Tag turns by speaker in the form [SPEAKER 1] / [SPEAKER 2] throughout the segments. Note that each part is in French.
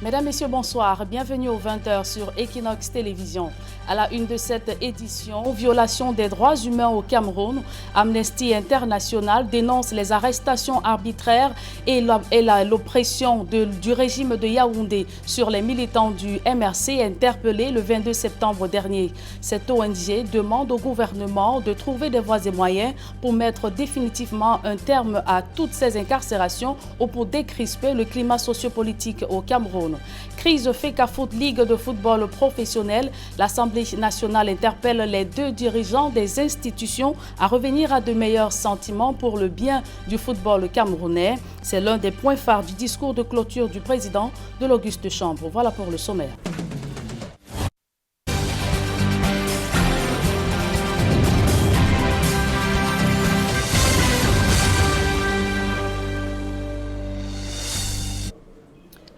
[SPEAKER 1] Mesdames, Messieurs, bonsoir. Bienvenue aux 20h sur Equinox Télévision. À la une de cette édition, violation des droits humains au Cameroun, Amnesty International dénonce les arrestations arbitraires et l'oppression du régime de Yaoundé sur les militants du MRC interpellés le 22 septembre dernier. Cette ONG demande au gouvernement de trouver des voies et moyens pour mettre définitivement un terme à toutes ces incarcérations ou pour décrisper le climat sociopolitique au Cameroun. Crise FECAFOOT, Ligue de football professionnel. L'Assemblée nationale interpelle les deux dirigeants des institutions à revenir à de meilleurs sentiments pour le bien du football camerounais. C'est l'un des points phares du discours de clôture du président de l'Auguste Chambre. Voilà pour le sommaire.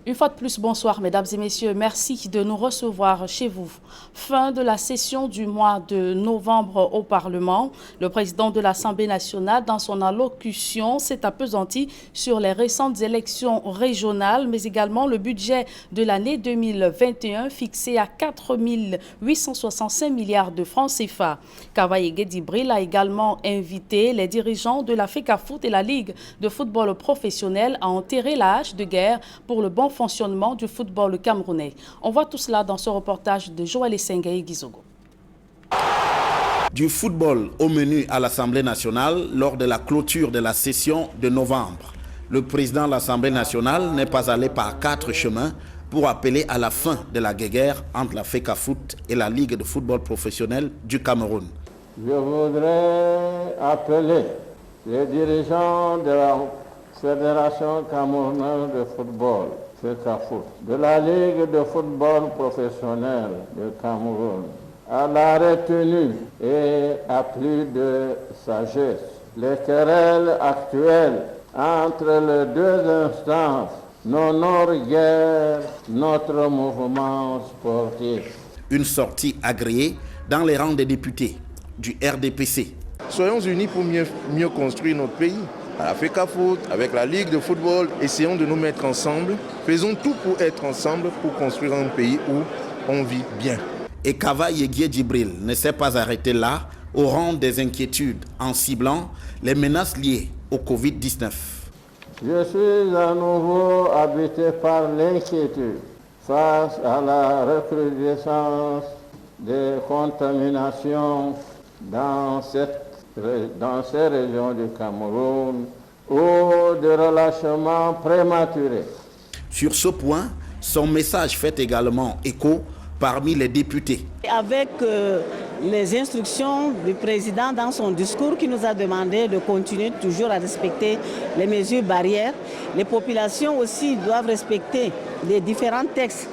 [SPEAKER 1] Une fois de plus, bonsoir mesdames et messieurs, merci de nous recevoir chez vous. Fin de la session du mois de novembre au Parlement. Le président de l'Assemblée nationale, dans son allocution, s'est appesanti sur les récentes élections régionales, mais également le budget de l'année 2021 fixé à 4 865 milliards de francs CFA. Kavaye Guédibril a également invité les dirigeants de la FECAFOOT et la Ligue de football professionnel à enterrer la hache de guerre pour le bon fonctionnement du football camerounais. On voit tout cela dans ce reportage de Joël Essengaye Gizogo.
[SPEAKER 2] Du football au menu à l'Assemblée nationale lors de la clôture de la session de novembre. Le président de l'Assemblée nationale n'est pas allé par quatre chemins pour appeler à la fin de la guerre entre la FECAFOOT et la Ligue de football professionnel du Cameroun.
[SPEAKER 3] Je voudrais appeler les dirigeants de la Fédération camerounaise de football, FECAFOOT, de la Ligue de football professionnel du Cameroun, à la retenue et à plus de sagesse. Les querelles actuelles entre les deux instances n'honorent guère notre mouvement sportif.
[SPEAKER 2] Une sortie agréée dans les rangs des députés du RDPC.
[SPEAKER 4] Soyons unis pour mieux construire notre pays. À la FECAFOOT, avec la Ligue de football, essayons de nous mettre ensemble. Faisons tout pour être ensemble, pour construire un pays où on vit bien.
[SPEAKER 2] Et Kavaye Guédibril ne s'est pas arrêté là, au rang des inquiétudes, en ciblant les menaces liées au Covid-19.
[SPEAKER 3] Je suis à nouveau habité par l'inquiétude face à la recrudescence des contaminations dans ces régions du Cameroun ou de relâchements prématurés.
[SPEAKER 2] Sur ce point, son message fait également écho parmi les députés.
[SPEAKER 5] Avec les instructions du président dans son discours qui nous a demandé de continuer toujours à respecter les mesures barrières, les populations aussi doivent respecter les différents textes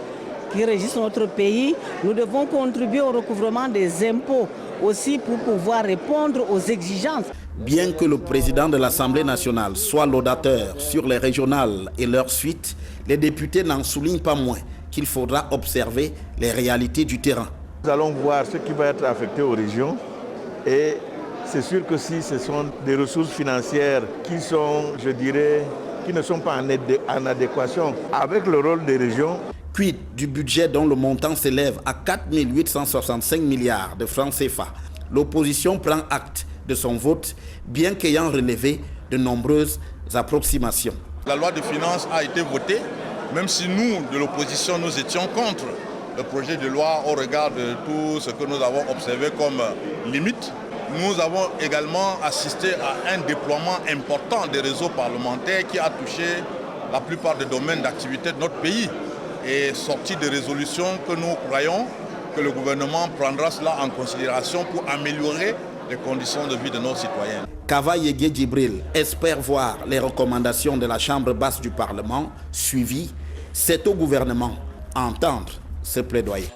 [SPEAKER 5] qui régissent notre pays. Nous devons contribuer au recouvrement des impôts aussi pour pouvoir répondre aux exigences.
[SPEAKER 2] Bien que le président de l'Assemblée nationale soit laudateur sur les régionales et leur suite, les députés n'en soulignent pas moins qu'il faudra observer les réalités du terrain.
[SPEAKER 4] Nous allons voir ce qui va être affecté aux régions et c'est sûr que si ce sont des ressources financières qui sont, je dirais, qui ne sont pas en adéquation avec le rôle des régions.
[SPEAKER 2] Quid du budget dont le montant s'élève à 4 865 milliards de francs CFA. L'opposition prend acte de son vote, bien qu'ayant relevé de nombreuses approximations.
[SPEAKER 6] La loi de finances a été votée, même si nous, de l'opposition, nous étions contre le projet de loi au regard de tout ce que nous avons observé comme limite. Nous avons également assisté à un déploiement important des réseaux parlementaires qui a touché la plupart des domaines d'activité de notre pays. Et sorti des résolutions que nous croyons que le gouvernement prendra cela en considération pour améliorer les conditions de vie de nos citoyens.
[SPEAKER 2] Kavaye Guédibril espère voir les recommandations de la Chambre basse du Parlement suivies. C'est au gouvernement à entendre ce plaidoyer.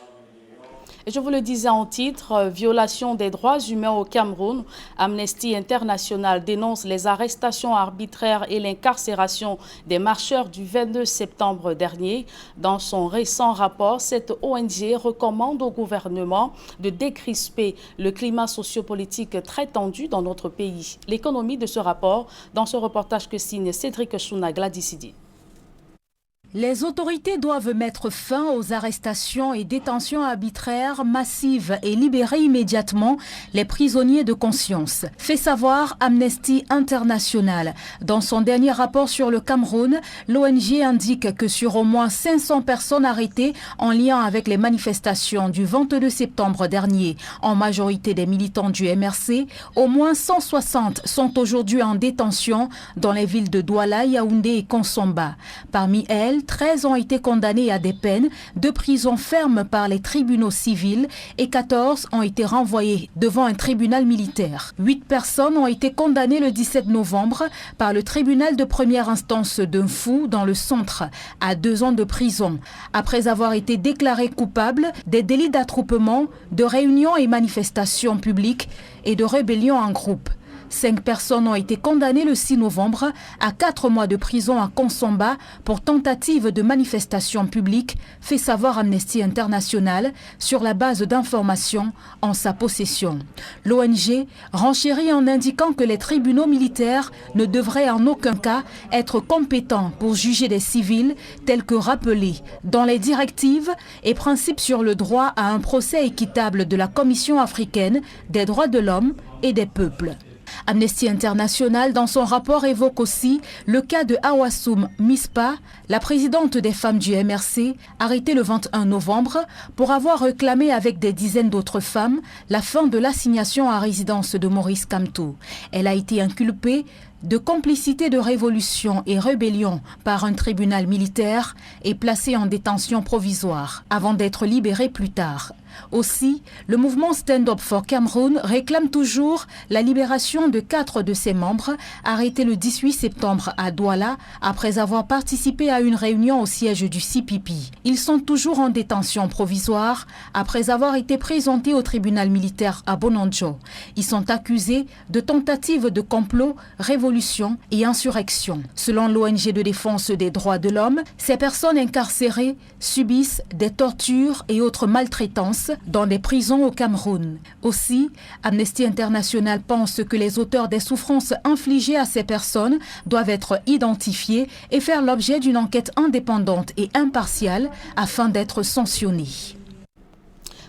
[SPEAKER 1] Et je vous le disais en titre, violation des droits humains au Cameroun. Amnesty International dénonce les arrestations arbitraires et l'incarcération des marcheurs du 22 septembre dernier. Dans son récent rapport, cette ONG recommande au gouvernement de décrisper le climat sociopolitique très tendu dans notre pays. L'économie de ce rapport, dans ce reportage que signe Cédric Chouna Gladysidi.
[SPEAKER 7] Les autorités doivent mettre fin aux arrestations et détentions arbitraires massives et libérer immédiatement les prisonniers de conscience, fait savoir Amnesty International. Dans son dernier rapport sur le Cameroun, l'ONG indique que sur au moins 500 personnes arrêtées en lien avec les manifestations du 22 septembre dernier, en majorité des militants du MRC, au moins 160 sont aujourd'hui en détention dans les villes de Douala, Yaoundé et Konsomba. Parmi elles, 13 ont été condamnés à des peines de prison ferme par les tribunaux civils et 14 ont été renvoyés devant un tribunal militaire. 8 personnes ont été condamnées le 17 novembre par le tribunal de première instance d'Unfou dans le centre à 2 ans de prison, après avoir été déclarés coupables des délits d'attroupement, de réunion et manifestations publiques et de rébellion en groupe. 5 personnes ont été condamnées le 6 novembre à 4 mois de prison à Konsomba pour tentative de manifestation publique, fait savoir Amnesty International sur la base d'informations en sa possession. L'ONG renchérit en indiquant que les tribunaux militaires ne devraient en aucun cas être compétents pour juger des civils tels que rappelés dans les directives et principes sur le droit à un procès équitable de la Commission africaine des droits de l'homme et des peuples. Amnesty International, dans son rapport, évoque aussi le cas de Awassoum Mispa, la présidente des femmes du MRC, arrêtée le 21 novembre pour avoir réclamé avec des dizaines d'autres femmes la fin de l'assignation à résidence de Maurice Kamto. Elle a été inculpée de complicité de révolution et rébellion par un tribunal militaire et placée en détention provisoire avant d'être libérée plus tard. Aussi, le mouvement Stand Up for Cameroon réclame toujours la libération de 4 de ses membres arrêtés le 18 septembre à Douala après avoir participé à une réunion au siège du CPP. Ils sont toujours en détention provisoire après avoir été présentés au tribunal militaire à Bonanjo. Ils sont accusés de tentative de complot, révolution et insurrection. Selon l'ONG de défense des droits de l'homme, ces personnes incarcérées subissent des tortures et autres maltraitances dans des prisons au Cameroun. Aussi, Amnesty International pense que les auteurs des souffrances infligées à ces personnes doivent être identifiés et faire l'objet d'une enquête indépendante et impartiale afin d'être sanctionnés.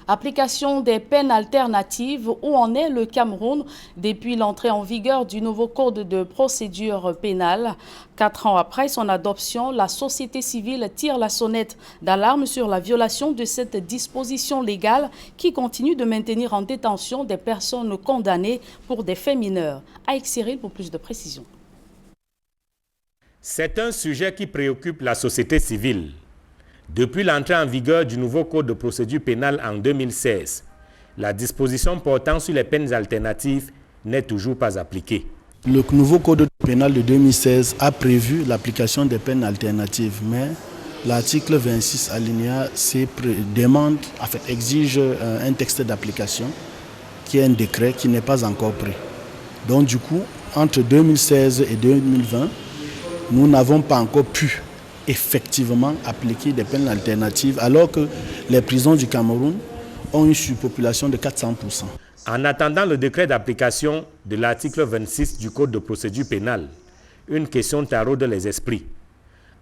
[SPEAKER 1] Application des peines alternatives, où en est le Cameroun depuis l'entrée en vigueur du nouveau code de procédure pénale? 4 ans après son adoption, la société civile tire la sonnette d'alarme sur la violation de cette disposition légale qui continue de maintenir en détention des personnes condamnées pour des faits mineurs. Aïk Cyril pour plus de précisions.
[SPEAKER 8] C'est un sujet qui préoccupe la société civile. Depuis l'entrée en vigueur du nouveau code de procédure pénale en 2016, la disposition portant sur les peines alternatives n'est toujours pas appliquée.
[SPEAKER 9] Le nouveau code pénal de 2016 a prévu l'application des peines alternatives, mais l'article 26 alinéa C exige un texte d'application qui est un décret qui n'est pas encore pris. Donc du coup, entre 2016 et 2020, nous n'avons pas encore pu effectivement appliquer des peines alternatives alors que les prisons du Cameroun ont une surpopulation de 400%.
[SPEAKER 8] En attendant le décret d'application de l'article 26 du Code de procédure pénale, une question taraude les esprits.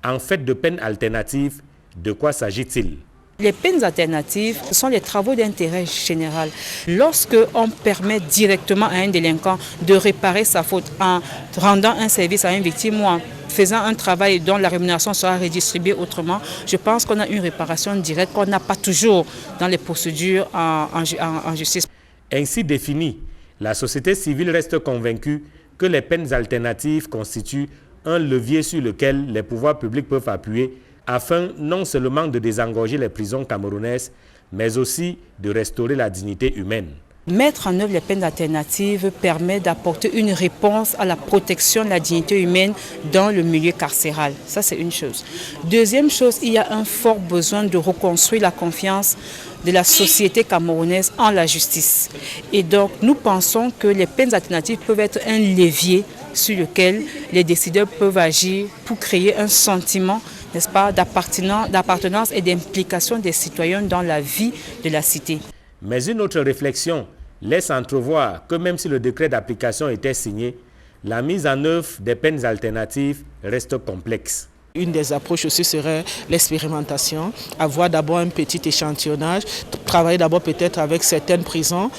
[SPEAKER 8] En fait de peines alternatives, de quoi s'agit-il?
[SPEAKER 10] Les peines alternatives sont les travaux d'intérêt général. Lorsque on permet directement à un délinquant de réparer sa faute en rendant un service à une victime ou en faisant un travail dont la rémunération sera redistribuée autrement, je pense qu'on a une réparation directe qu'on n'a pas toujours dans les procédures en justice.
[SPEAKER 8] Ainsi définie, la société civile reste convaincue que les peines alternatives constituent un levier sur lequel les pouvoirs publics peuvent appuyer afin non seulement de désengorger les prisons camerounaises, mais aussi de restaurer la dignité humaine.
[SPEAKER 10] Mettre en œuvre les peines alternatives permet d'apporter une réponse à la protection de la dignité humaine dans le milieu carcéral. Ça, c'est une chose. Deuxième chose, il y a un fort besoin de reconstruire la confiance de la société camerounaise en la justice. Et donc, nous pensons que les peines alternatives peuvent être un levier sur lequel les décideurs peuvent agir pour créer un sentiment, n'est-ce pas, d'appartenance et d'implication des citoyens dans la vie de la cité.
[SPEAKER 8] Mais une autre réflexion laisse entrevoir que même si le décret d'application était signé, la mise en œuvre des peines alternatives reste complexe.
[SPEAKER 11] Une des approches aussi serait l'expérimentation, avoir d'abord un petit échantillonnage, travailler d'abord peut-être avec certaines prisons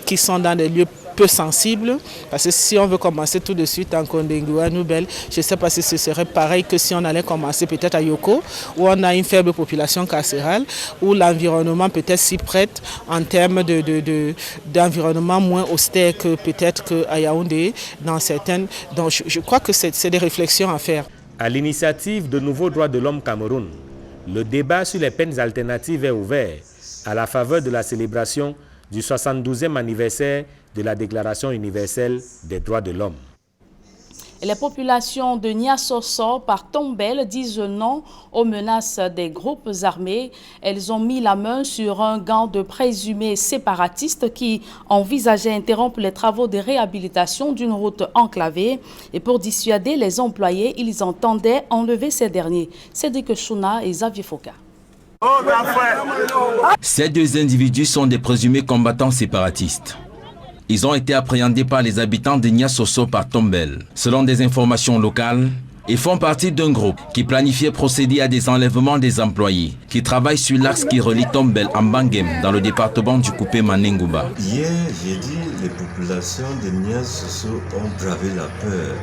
[SPEAKER 11] qui sont dans des lieux peu sensibles, parce que si on veut commencer tout de suite en Kondengou, à Nouvelle, je ne sais pas si ce serait pareil que si on allait commencer peut-être à Yoko, où on a une faible population carcérale, où l'environnement peut-être s'y prête en termes d'environnement moins austère que peut-être qu'à Yaoundé, dans certaines. Donc je crois que c'est des réflexions à faire.
[SPEAKER 8] À l'initiative de Nouveaux droits de l'homme Cameroun, le débat sur les peines alternatives est ouvert à la faveur de la célébration du 72e anniversaire de la Déclaration universelle des droits de l'homme.
[SPEAKER 1] Les populations de Niassoso par Tombelle disent non aux menaces des groupes armés. Elles ont mis la main sur un gang de présumés séparatistes qui envisageaient d'interrompre les travaux de réhabilitation d'une route enclavée. Et pour dissuader les employés, ils entendaient enlever ces derniers. Cédric Chouna et Xavier Foka.
[SPEAKER 12] Ces deux individus sont des présumés combattants séparatistes. Ils ont été appréhendés par les habitants de Niassoso par Tombelle. Selon des informations locales, ils font partie d'un groupe qui planifiait procéder à des enlèvements des employés qui travaillent sur l'axe qui relie Tombelle à Mbangem dans le département du Coupé Manengouba.
[SPEAKER 13] Hier, j'ai dit les populations de Niassoso ont bravé la peur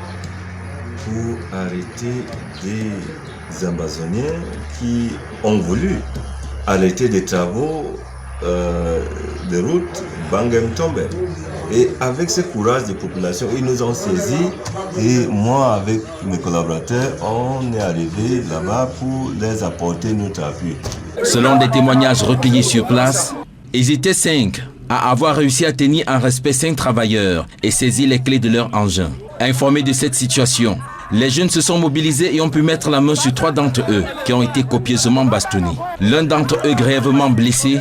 [SPEAKER 13] pour arrêter des Amazoniens qui ont voulu arrêter des travaux de route Mbangem-Tombelle. Et avec ce courage des populations, ils nous ont saisis et moi avec mes collaborateurs, on est arrivé là-bas pour les apporter notre appui.
[SPEAKER 12] Selon des témoignages recueillis sur place, ils étaient 5 à avoir réussi à tenir en respect 5 travailleurs et saisir les clés de leur engin. Informés de cette situation, les jeunes se sont mobilisés et ont pu mettre la main sur 3 d'entre eux qui ont été copieusement bastonnés. L'un d'entre eux grièvement blessé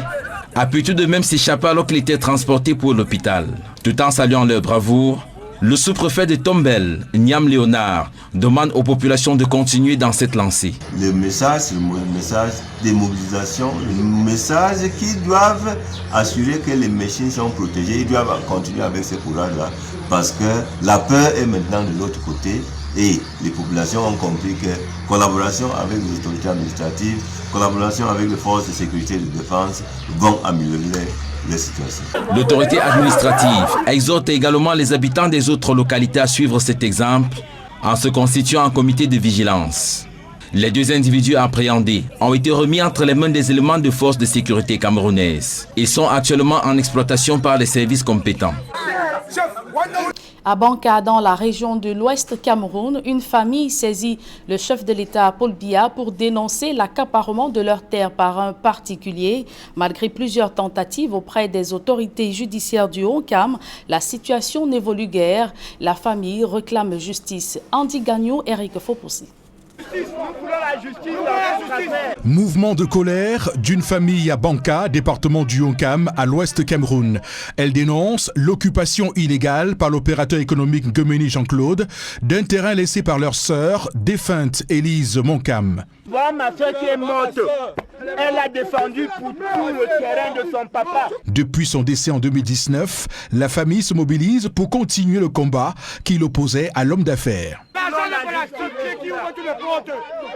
[SPEAKER 12] a pu tout de même s'échapper alors qu'il était transporté pour l'hôpital. Tout en saluant leur bravoure, le sous-préfet de Tombelle, Niam Léonard, demande aux populations de continuer dans cette lancée.
[SPEAKER 13] Le message, c'est le message des mobilisations, le message qu'ils doivent assurer que les machines sont protégées. Ils doivent continuer avec ce courage-là parce que la peur est maintenant de l'autre côté. Et les populations ont compris que collaboration avec les autorités administratives, collaboration avec les forces de sécurité et de défense vont améliorer les situations.
[SPEAKER 12] L'autorité administrative exhorte également les habitants des autres localités à suivre cet exemple en se constituant en comité de vigilance. Les 2 individus appréhendés ont été remis entre les mains des éléments de force de sécurité camerounaises et sont actuellement en exploitation par les services compétents.
[SPEAKER 1] À Banka, dans la région de l'Ouest Cameroun, une famille saisit le chef de l'État Paul Biya pour dénoncer l'accaparement de leurs terres par un particulier. Malgré plusieurs tentatives auprès des autorités judiciaires du Haut-Cam, la situation n'évolue guère. La famille réclame justice. Andy Gagnon, Eric Fopoussi.
[SPEAKER 14] Mouvement de colère d'une famille à Banka, département du Haut-Cam, à l'ouest Cameroun. Elle dénonce l'occupation illégale par l'opérateur économique Ngomeni Jean-Claude d'un terrain laissé par leur sœur, défunte Élise Moncam.
[SPEAKER 15] Voilà ma soeur qui est morte. Elle a défendu pour tout le terrain de son papa.
[SPEAKER 14] Depuis son décès en 2019, la famille se mobilise pour continuer le combat qui l'opposait à l'homme d'affaires.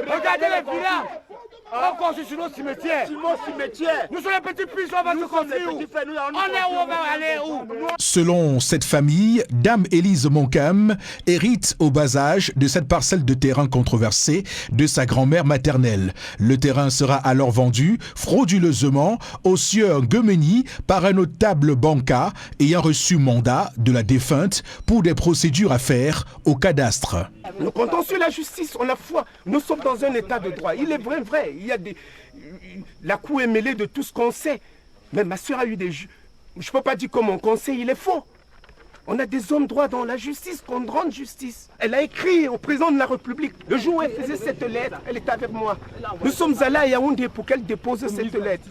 [SPEAKER 15] Regardez les villages. On construit sur nos cimetières. Nous sommes les petits puissants, on va se construire. On est où, on va aller où?
[SPEAKER 14] Selon cette famille, Dame Élise Moncam hérite au bas âge de cette parcelle de terrain controversée de sa grand-mère maternelle. Le terrain sera alors vendu frauduleusement au sieur Ngomeni par un notable Banka ayant reçu mandat de la défunte pour des procédures à faire au cadastre.
[SPEAKER 15] Nous comptons sur la justice, on a foi. Nous sommes dans un état de droit. Il est vrai. Il y a la cour est mêlée de tout ce qu'on sait. Mais ma soeur a eu des... Je ne peux pas dire que mon conseil, il est faux. On a des hommes droits dans la justice, qu'on rende justice. Elle a écrit au président de la République. Le jour où elle faisait cette lettre, elle était avec moi. Nous sommes allés à Yaoundé pour qu'elle dépose cette lettre.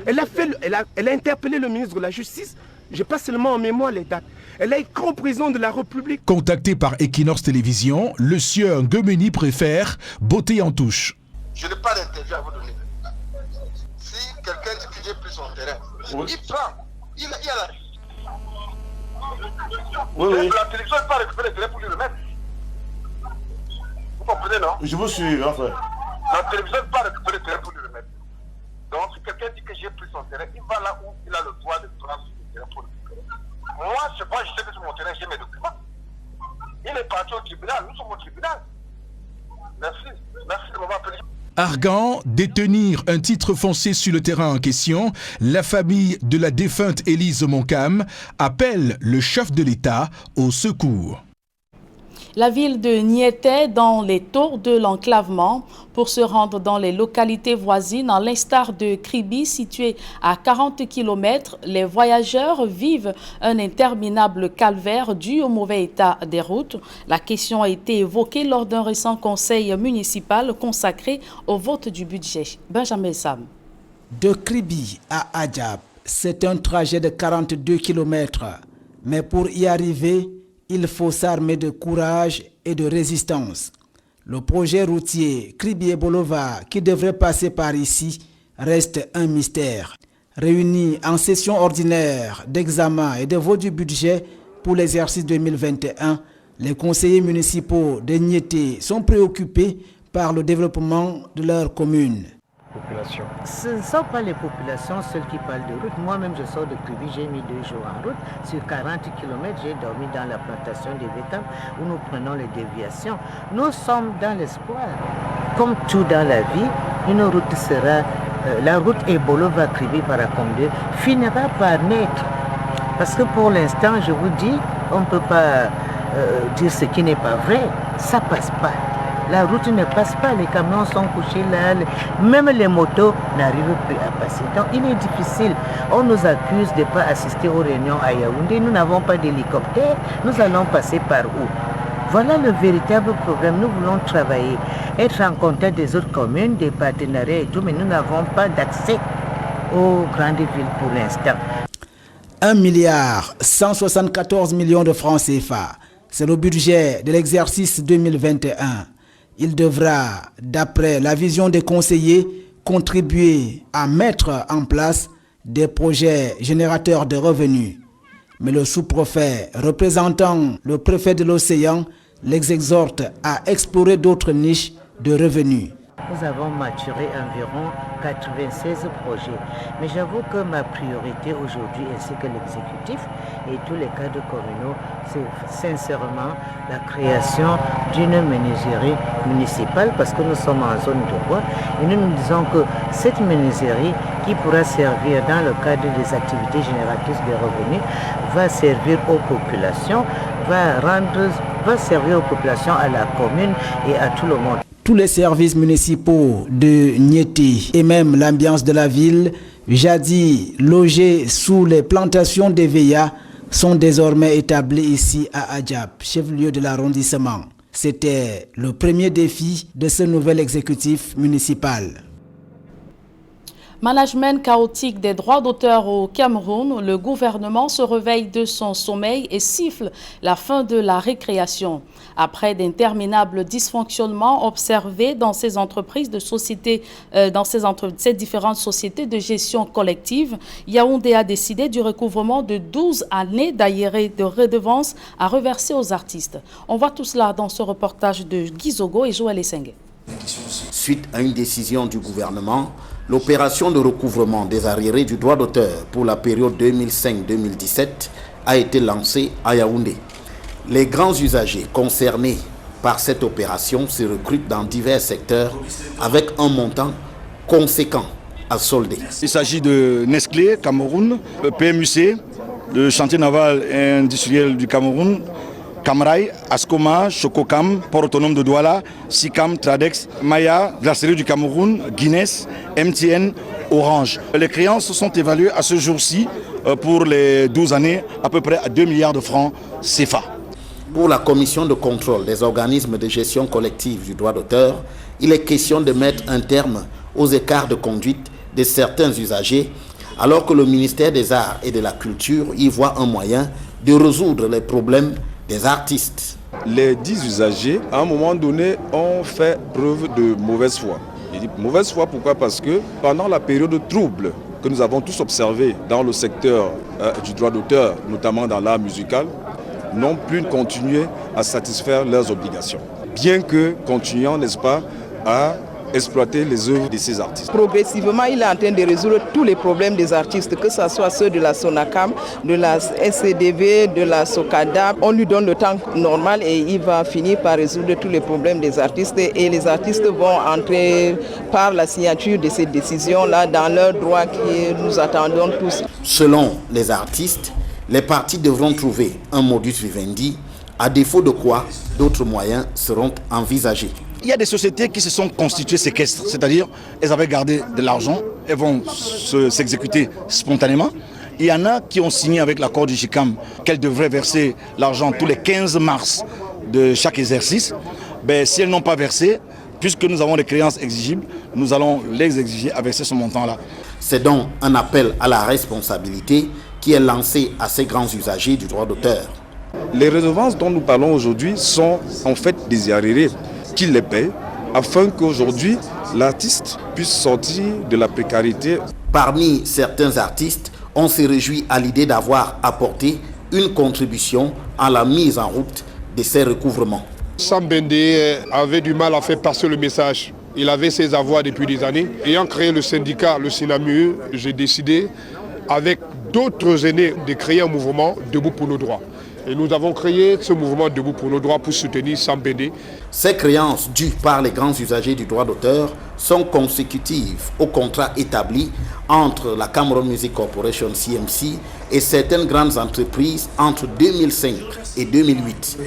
[SPEAKER 15] Elle a interpellé le ministre de la Justice. Je n'ai pas seulement en mémoire les dates. Elle a écrit au président de la République.
[SPEAKER 14] Contacté par Equinox Télévision, le sieur Ngomeni préfère botter en touche.
[SPEAKER 16] Je n'ai pas d'interview à vous donner. Si quelqu'un dit que j'ai pris son terrain, il prend. Il a la...
[SPEAKER 17] Oui.
[SPEAKER 16] La télévision ne peut pas récupérer le terrain pour lui remettre. Vous comprenez, non?
[SPEAKER 17] Je vous suis, enfin.
[SPEAKER 16] La télévision ne peut pas récupérer le terrain pour le remettre. Donc, si quelqu'un dit que j'ai pris son terrain, il va là où il a le droit de prendre son terrain pour le récupérer. Moi, je sais que sur mon terrain, j'ai mes documents. Il est parti au tribunal, nous sommes au tribunal. Merci de m'avoir appelé.
[SPEAKER 14] Arguant détenir un titre foncier sur le terrain en question, la famille de la défunte Élise Moncam appelle le chef de l'État au secours.
[SPEAKER 1] La ville de Niété dans les tours de l'enclavement pour se rendre dans les localités voisines, à l'instar de Kribi, situé à 40 km. Les voyageurs vivent un interminable calvaire dû au mauvais état des routes. La question a été évoquée lors d'un récent conseil municipal consacré au vote du budget. Benjamin Sam.
[SPEAKER 17] De Kribi à Adjab, c'est un trajet de 42 km. Mais pour y arriver, il faut s'armer de courage et de résistance. Le projet routier Kribi-Bolova, qui devrait passer par ici, reste un mystère. Réunis en session ordinaire d'examen et de vote du budget pour l'exercice 2021, les conseillers municipaux de Niété sont préoccupés par le développement de leur commune.
[SPEAKER 18] Population. Ce ne sont pas les populations seules qui parlent de route. Moi-même, je sors de Kribi, j'ai mis 2 jours en route. Sur 40 km, j'ai dormi dans la plantation des Vétams où nous prenons les déviations. Nous sommes dans l'espoir. Comme tout dans la vie, une route sera... la route Bolova-Kribi Parakombe finira par naître. Parce que pour l'instant, je vous dis, on ne peut pas dire ce qui n'est pas vrai. Ça ne passe pas. La route ne passe pas, les camions sont couchés là, même les motos n'arrivent plus à passer. Donc il est difficile. On nous accuse de ne pas assister aux réunions à Yaoundé. Nous n'avons pas d'hélicoptère. Nous allons passer par où? Voilà le véritable problème. Nous voulons travailler, être en contact des autres communes, des partenariats et tout, mais nous n'avons pas d'accès aux grandes villes pour l'instant.
[SPEAKER 17] 1,174 milliard de francs CFA. C'est le budget de l'exercice 2021. Il devra, d'après la vision des conseillers, contribuer à mettre en place des projets générateurs de revenus. Mais le sous-préfet, représentant le préfet de l'Océan, les exhorte à explorer d'autres niches de revenus.
[SPEAKER 18] Nous avons maturé environ 96 projets. Mais j'avoue que ma priorité aujourd'hui, ainsi que l'exécutif et tous les cadres communaux, c'est sincèrement la création d'une menuiserie municipale parce que nous sommes en zone de bois et nous nous disons que cette menuiserie qui pourra servir dans le cadre des activités génératrices de revenus va servir aux populations, va servir aux populations, à la commune et à tout le monde.
[SPEAKER 17] Tous les services municipaux de Niété et même l'ambiance de la ville, jadis logés sous les plantations d'Eveya, sont désormais établis ici à Adjab, chef-lieu de l'arrondissement. C'était le premier défi de ce nouvel exécutif municipal.
[SPEAKER 1] Management chaotique des droits d'auteur au Cameroun, le gouvernement se réveille de son sommeil et siffle la fin de la récréation. Après d'interminables dysfonctionnements observés dans ces entreprises de sociétés, ces différentes sociétés de gestion collective, Yaoundé a décidé du recouvrement de 12 années d'arriérés de redevances à reverser aux artistes. On voit tout cela dans ce reportage de Guy Zogo et Joël Essenge.
[SPEAKER 2] Suite à une décision du gouvernement, l'opération de recouvrement des arriérés du droit d'auteur pour la période 2005-2017 a été lancée à Yaoundé. Les grands usagers concernés par cette opération se recrutent dans divers secteurs avec un montant conséquent à solder.
[SPEAKER 19] Il s'agit de Nestlé, Cameroun, PMUC, le chantier naval et industriel du Cameroun, Camrail, Ascoma, Chococam, Port autonome de Douala, Sicam, Tradex, Maya, Glacerie du Cameroun, Guinness, MTN, Orange. Les créances sont évaluées à ce jour-ci pour les 12 années à peu près à 2 milliards de francs CFA.
[SPEAKER 2] Pour la commission de contrôle des organismes de gestion collective du droit d'auteur, il est question de mettre un terme aux écarts de conduite de certains usagers, alors que le ministère des Arts et de la Culture y voit un moyen de résoudre les problèmes des artistes.
[SPEAKER 20] Les 10 usagers, à un moment donné, ont fait preuve de mauvaise foi. Je dis mauvaise foi, pourquoi? Parce que pendant la période de trouble que nous avons tous observé dans le secteur du droit d'auteur, notamment dans l'art musical, n'ont plus continué à satisfaire leurs obligations. Bien que continuant, n'est-ce pas, à exploiter les œuvres de ces artistes.
[SPEAKER 21] Progressivement, il est en train de résoudre tous les problèmes des artistes, que ce soit ceux de la SONACAM, de la SCDV, de la SOCADA. On lui donne le temps normal et il va finir par résoudre tous les problèmes des artistes. Et les artistes vont entrer par la signature de ces décisions-là dans leurs droits que nous attendons tous.
[SPEAKER 2] Selon les artistes, les partis devront trouver un modus vivendi, à défaut de quoi d'autres moyens seront envisagés.
[SPEAKER 19] Il y a des sociétés qui se sont constituées séquestres, c'est-à-dire elles avaient gardé de l'argent, elles vont s'exécuter spontanément. Il y en a qui ont signé avec l'accord du GICAM qu'elles devraient verser l'argent tous les 15 mars de chaque exercice. Ben, si elles n'ont pas versé, puisque nous avons des créances exigibles, nous allons les exiger à verser ce montant-là.
[SPEAKER 2] C'est donc un appel à la responsabilité qui est lancé à ces grands usagers du droit d'auteur.
[SPEAKER 20] Les redevances dont nous parlons aujourd'hui sont en fait des arriérés qui les payent afin qu'aujourd'hui l'artiste puisse sortir de la précarité.
[SPEAKER 2] Parmi certains artistes, on se réjouit à l'idée d'avoir apporté une contribution à la mise en route de ces recouvrements.
[SPEAKER 22] Sam Bendé avait du mal à faire passer le message. Il avait ses avoirs depuis des années. Ayant créé le syndicat, le SINAMU, j'ai décidé, avec d'autres aînés, de créer un mouvement Debout pour nos droits. Et nous avons créé ce mouvement Debout pour nos droits pour soutenir Sam Bendé.
[SPEAKER 2] Ces créances dues par les grands usagers du droit d'auteur sont consécutives au contrat établi entre la Cameroon Music Corporation CMC et certaines grandes entreprises entre 2005 et 2008.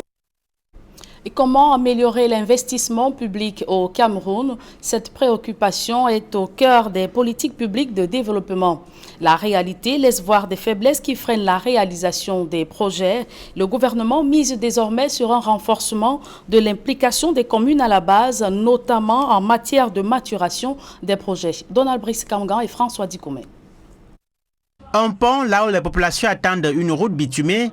[SPEAKER 1] Et comment améliorer l'investissement public au Cameroun? Cette préoccupation est au cœur des politiques publiques de développement. La réalité laisse voir des faiblesses qui freinent la réalisation des projets. Le gouvernement mise désormais sur un renforcement de l'implication des communes à la base, notamment en matière de maturation des projets. Donald Brice Kamgan et François Dikoumé.
[SPEAKER 23] Un pont là où les populations attendent une route bitumée,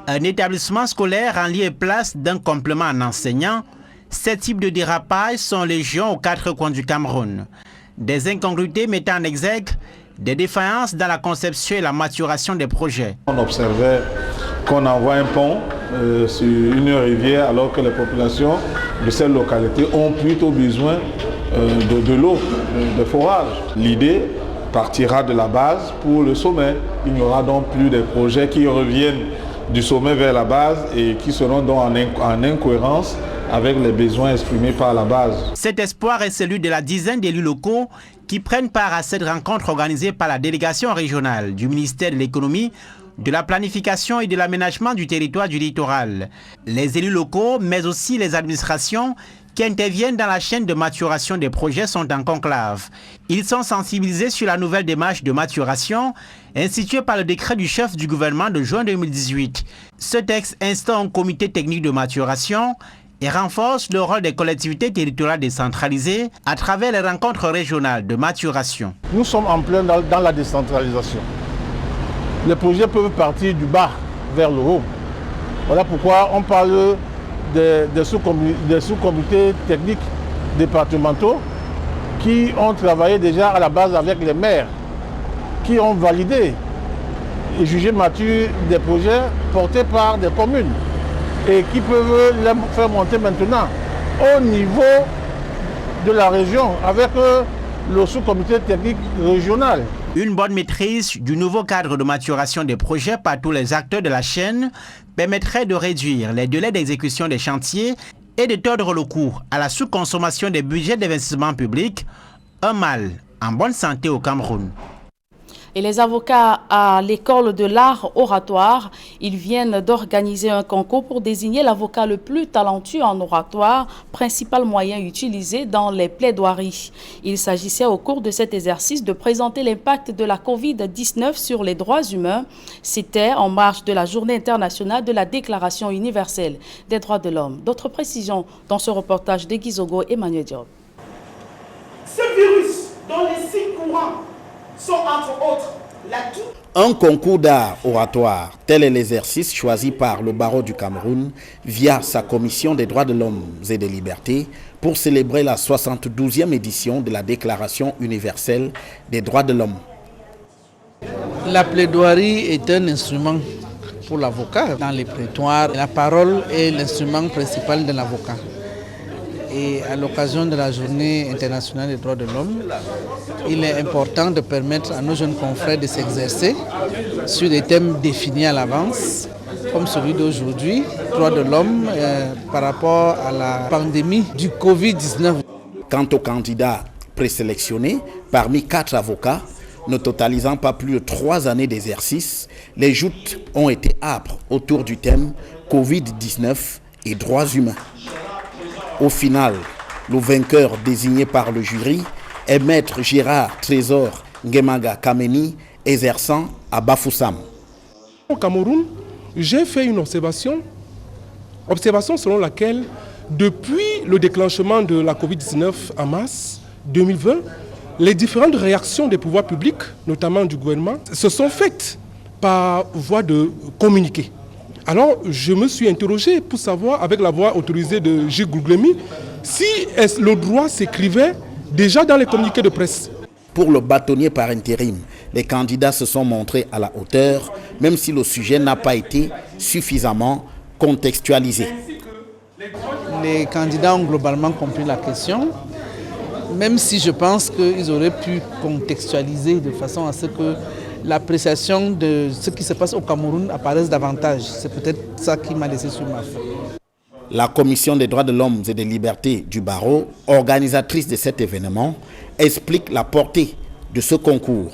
[SPEAKER 23] un établissement scolaire en lieu et place d'un complément en enseignant, ces types de dérapages sont légion aux quatre coins du Cameroun. Des incongruités mettant en exergue des défaillances dans la conception et la maturation des projets.
[SPEAKER 24] On observait qu'on envoie un pont sur une rivière alors que les populations de cette localité ont plutôt besoin de l'eau, de forage. L'idée partira de la base pour le sommet. Il n'y aura donc plus des projets qui reviennent du sommet vers la base et qui seront donc en incohérence avec les besoins exprimés par la base.
[SPEAKER 23] Cet espoir est celui de la dizaine d'élus locaux qui prennent part à cette rencontre organisée par la délégation régionale du ministère de l'économie, de la planification et de l'aménagement du territoire du littoral. Les élus locaux, mais aussi les administrations qui interviennent dans la chaîne de maturation des projets sont en conclave. Ils sont sensibilisés sur la nouvelle démarche de maturation instituée par le décret du chef du gouvernement de juin 2018. Ce texte instaure un comité technique de maturation et renforce le rôle des collectivités territoriales décentralisées à travers les rencontres régionales de maturation.
[SPEAKER 25] Nous sommes en plein dans la décentralisation. Les projets peuvent partir du bas vers le haut. Voilà pourquoi on parle des sous-comités techniques départementaux qui ont travaillé déjà à la base avec les maires, qui ont validé et jugé mature des projets portés par des communes et qui peuvent les faire monter maintenant au niveau de la région avec le sous-comité technique régional.
[SPEAKER 23] Une bonne maîtrise du nouveau cadre de maturation des projets par tous les acteurs de la chaîne permettrait de réduire les délais d'exécution des chantiers et de tordre le cou à la sous-consommation des budgets d'investissement public, un mal en bonne santé au Cameroun.
[SPEAKER 1] Et les avocats à l'école de l'art oratoire, ils viennent d'organiser un concours pour désigner l'avocat le plus talentueux en oratoire, principal moyen utilisé dans les plaidoiries. Il s'agissait au cours de cet exercice de présenter l'impact de la COVID-19 sur les droits humains. C'était en marge de la Journée internationale de la Déclaration universelle des droits de l'homme. D'autres précisions dans ce reportage de Gizogo et Emmanuel Diop.
[SPEAKER 26] Ce virus dont les signes courants sont entre autres la toux.
[SPEAKER 2] Un concours d'art oratoire, tel est l'exercice choisi par le barreau du Cameroun via sa commission des droits de l'homme et des libertés pour célébrer la 72e édition de la Déclaration universelle des droits de l'homme.
[SPEAKER 27] La plaidoirie est un instrument pour l'avocat. Dans les prétoires, la parole est l'instrument principal de l'avocat. Et à l'occasion de la Journée internationale des droits de l'homme, il est important de permettre à nos jeunes confrères de s'exercer sur des thèmes définis à l'avance, comme celui d'aujourd'hui, droits de l'homme par rapport à la pandémie du Covid-19.
[SPEAKER 2] Quant aux candidats présélectionnés, parmi 4 avocats, ne totalisant pas plus de 3 années d'exercice, les joutes ont été âpres autour du thème Covid-19 et droits humains. Au final, le vainqueur désigné par le jury est Maître Gérard Trésor Ngemaga Kameni, exerçant à Bafoussam.
[SPEAKER 3] Au Cameroun, j'ai fait une observation selon laquelle, depuis le déclenchement de la Covid-19 en mars 2020, les différentes réactions des pouvoirs publics, notamment du gouvernement, se sont faites par voie de communiqué. Alors, je me suis interrogé pour savoir, avec la voix autorisée de Gilles Gouglemi, si le droit s'écrivait déjà dans les communiqués de presse.
[SPEAKER 2] Pour le bâtonnier par intérim, les candidats se sont montrés à la hauteur, même si le sujet n'a pas été suffisamment contextualisé.
[SPEAKER 27] Les candidats ont globalement compris la question, même si je pense qu'ils auraient pu contextualiser de façon à ce que l'appréciation de ce qui se passe au Cameroun apparaisse davantage. C'est peut-être ça qui m'a laissé sur ma faim.
[SPEAKER 2] La Commission des droits de l'homme et des libertés du barreau, organisatrice de cet événement, explique la portée de ce concours.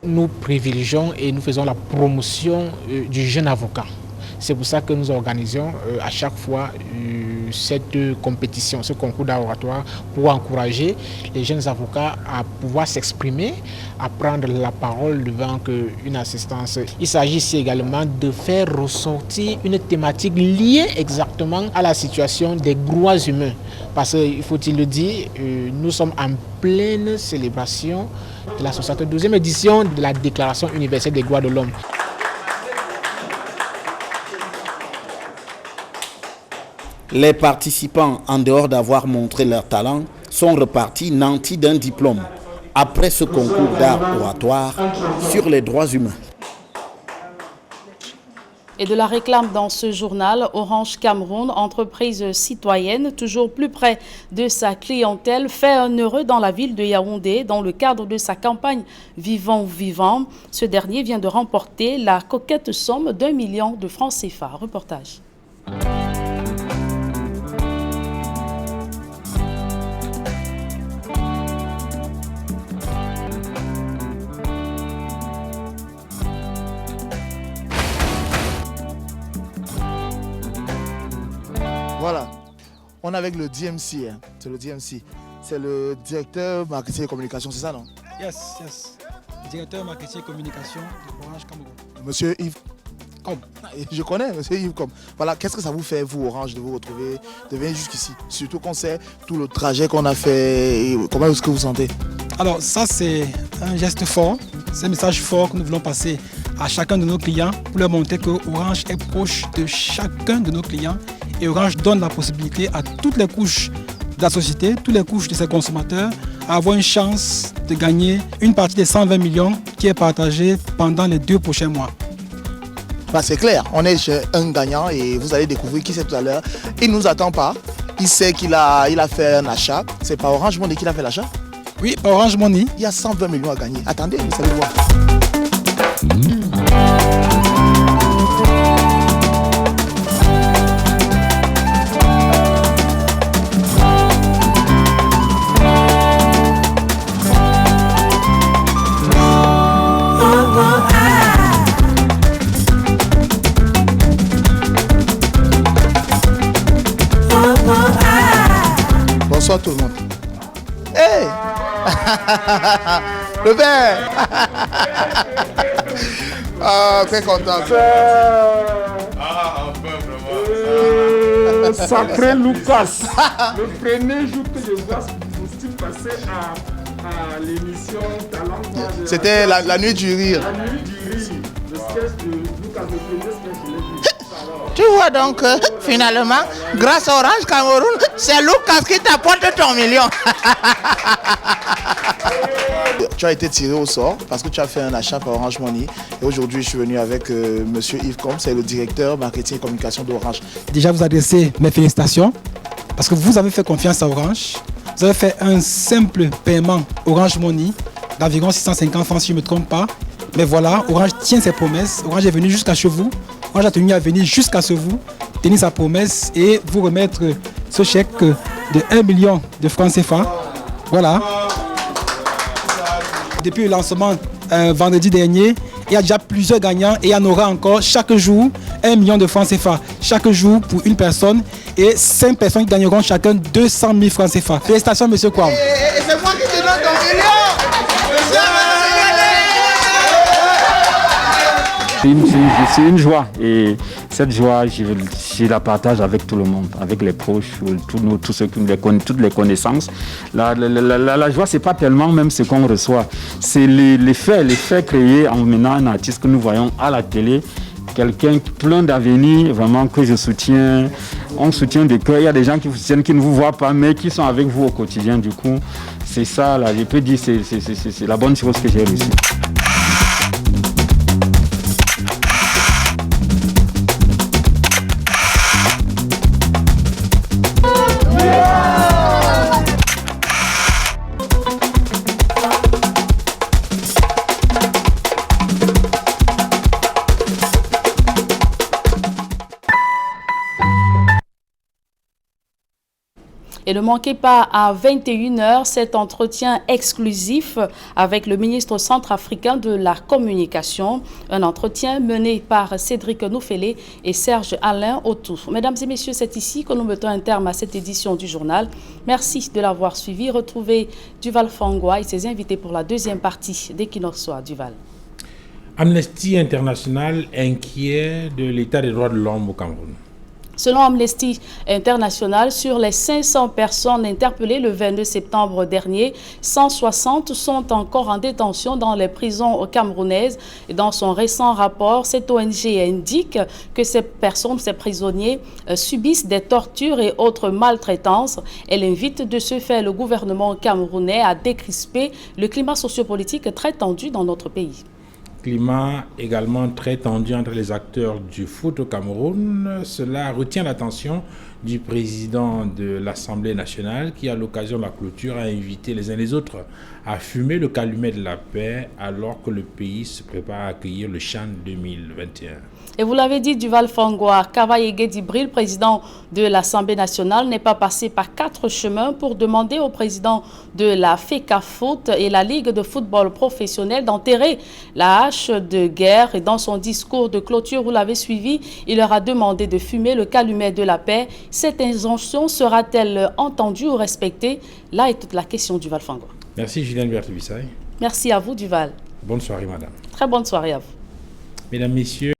[SPEAKER 4] Nous privilégions et nous faisons la promotion du jeune avocat. C'est pour ça que nous organisons à chaque fois cette compétition, ce concours d'oratoire pour encourager les jeunes avocats à pouvoir s'exprimer, à prendre la parole devant une assistance. Il s'agit ici également de faire ressortir une thématique liée exactement à la situation des droits humains. Parce qu'il faut-il le dire, nous sommes en pleine célébration de la 72e édition de la Déclaration universelle des droits de l'homme.
[SPEAKER 2] Les participants, en dehors d'avoir montré leur talent, sont repartis nantis d'un diplôme après ce concours d'art oratoire sur les droits humains.
[SPEAKER 1] Et de la réclame dans ce journal, Orange Cameroun, entreprise citoyenne, toujours plus près de sa clientèle, fait un heureux dans la ville de Yaoundé dans le cadre de sa campagne Vivant Vivant. Ce dernier vient de remporter la coquette somme d'1 million de francs CFA. Reportage.
[SPEAKER 5] Voilà, on est avec le DMC, hein. C'est le DMC. C'est le directeur marketing et communication, c'est ça, non?
[SPEAKER 6] Yes. Directeur marketing et communication de Orange Cameroun.
[SPEAKER 5] Monsieur Yves Com. Je connais Monsieur Yves Com. Voilà, qu'est-ce que ça vous fait, vous, Orange, de vous retrouver, de venir jusqu'ici? Surtout qu'on sait tout le trajet qu'on a fait. Et comment est-ce que vous sentez?
[SPEAKER 6] Alors, ça, c'est un geste fort. C'est un message fort que nous voulons passer à chacun de nos clients pour leur montrer que Orange est proche de chacun de nos clients. Et Orange donne la possibilité à toutes les couches de la société, toutes les couches de ses consommateurs, à avoir une chance de gagner une partie des 120 millions qui est partagée pendant les 2 prochains mois.
[SPEAKER 5] Bah, c'est clair, on est chez un gagnant et vous allez découvrir qui c'est tout à l'heure. Il ne nous attend pas, il sait qu'il a fait un achat. C'est par Orange Money qu'il a fait l'achat?
[SPEAKER 6] Oui, par Orange Money.
[SPEAKER 5] Il y a 120 millions à gagner. Attendez, vous allez voir. Bonsoir tout le monde. Hey le père. Ah, très content.
[SPEAKER 3] Ah, vraiment. Sacré Lucas. Le premier jour que je vois ce style passer à l'émission Talent.
[SPEAKER 5] C'était la nuit du rire.
[SPEAKER 3] La nuit du rire. Le sketch de Lucas, le premier sketch de Lucas.
[SPEAKER 21] Tu vois donc, finalement, grâce à Orange Cameroun, c'est Lucas qui t'apporte ton million.
[SPEAKER 5] Tu as été tiré au sort parce que tu as fait un achat par Orange Money. Et aujourd'hui, je suis venu avec Monsieur Yves Com, c'est le directeur marketing et communication d'Orange.
[SPEAKER 6] Déjà, vous adressez mes félicitations parce que vous avez fait confiance à Orange. Vous avez fait un simple paiement Orange Money d'environ 650 francs si je ne me trompe pas. Mais voilà, Orange tient ses promesses. Orange est venu jusqu'à chez vous. Orange a tenu à venir jusqu'à chez vous, tenir sa promesse et vous remettre ce chèque de 1 million de francs CFA. Voilà. Depuis le lancement vendredi dernier, il y a déjà plusieurs gagnants et il y en aura encore chaque jour 1 million de francs CFA. Chaque jour pour une personne et 5 personnes qui gagneront chacun 200 000 francs CFA. Félicitations, monsieur Kwam.
[SPEAKER 7] Et c'est moi qui te donne ton million.
[SPEAKER 8] C'est une joie et cette joie, je la partage avec tout le monde, avec les proches, tous ceux qui toutes les connaissances. La joie, c'est pas tellement même ce qu'on reçoit, c'est les faits créés en menant un artiste que nous voyons à la télé, quelqu'un plein d'avenir, vraiment que je soutiens, on soutient de cœur. Il y a des gens qui vous soutiennent, qui ne vous voient pas, mais qui sont avec vous au quotidien. Du coup, c'est ça, là, je peux dire, c'est la bonne chose que j'ai reçue.
[SPEAKER 1] Et ne manquez pas à 21h cet entretien exclusif avec le ministre centrafricain de la Communication. Un entretien mené par Cédric Noufélé et Serge Alain Autou. Mesdames et messieurs, c'est ici que nous mettons un terme à cette édition du journal. Merci de l'avoir suivi. Retrouvez Duval Fangwa et ses invités pour la deuxième partie d'Equinox Soir. Duval.
[SPEAKER 9] Amnesty International inquiet de l'état des droits de l'homme au Cameroun.
[SPEAKER 1] Selon Amnesty International, sur les 500 personnes interpellées le 22 septembre dernier, 160 sont encore en détention dans les prisons camerounaises. Et dans son récent rapport, cette ONG indique que ces personnes, ces prisonniers, subissent des tortures et autres maltraitances. Elle invite de ce fait le gouvernement camerounais à décrisper le climat sociopolitique très tendu dans notre pays.
[SPEAKER 9] Climat également très tendu entre les acteurs du foot au Cameroun. Cela retient l'attention du président de l'Assemblée nationale qui, à l'occasion de la clôture, a invité les uns les autres à fumer le calumet de la paix alors que le pays se prépare à accueillir le CHAN 2021.
[SPEAKER 1] Et vous l'avez dit, Duval Fangwa, Kavaye Dibril, président de l'Assemblée nationale, n'est pas passé par 4 chemins pour demander au président de la FECAFOOT et la Ligue de football professionnel d'enterrer la hache de guerre. Et dans son discours de clôture, vous l'avez suivi, il leur a demandé de fumer le calumet de la paix. Cette injonction sera-t-elle entendue ou respectée? Là est toute la question, Duval Fangwa.
[SPEAKER 9] Merci, Julien Berthe-Bissaï.
[SPEAKER 1] Merci à vous, Duval.
[SPEAKER 9] Bonne soirée, madame.
[SPEAKER 1] Très bonne soirée à vous.
[SPEAKER 9] Mesdames, messieurs.